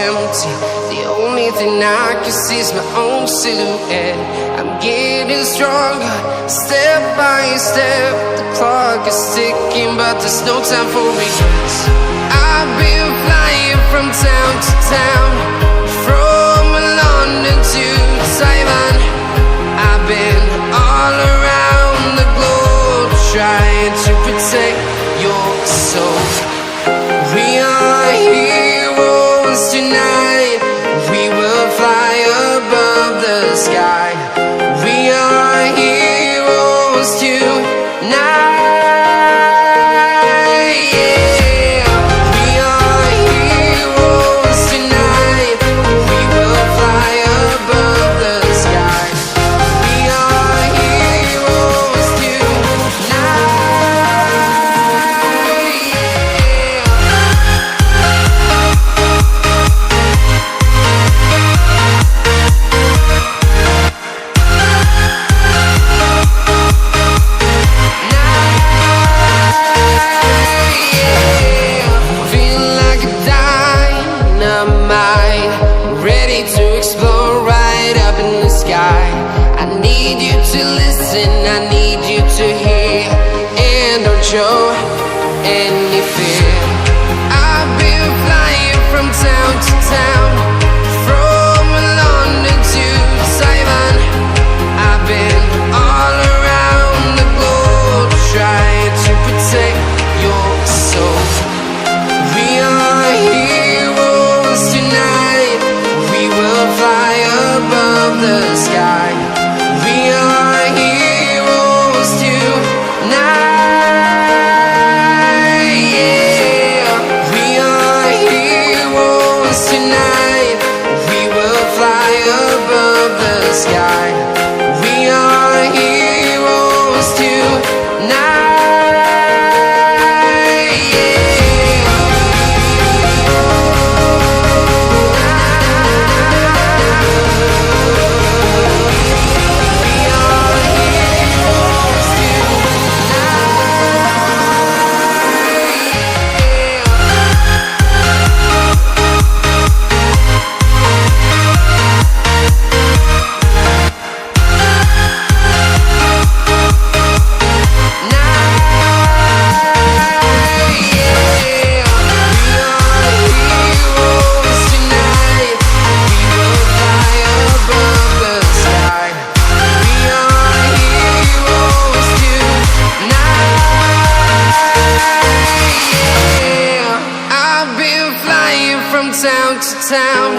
empty. The only thing I can see is my own silhouette. I'm getting stronger, step by step. The clock is ticking, but there's no time for regrets. I've been flying from town to town, from London to Taiwan. I've been all around the globe, trying to protect your soul. We are heroes tonight. We will fly above the sky. We are heroes tonight. To explore right up in the sky. I need you to listen, I need you to hear, and don't show any fear. I've been flying from town to town, from London to Taiwan. I've been all around the globe, trying to protect your soul. We are heroes tonight. We will fly above the sky. We are heroes tonight. Yeah, we are heroes tonight. We will fly above the sky. We are heroes tonight. From town to town,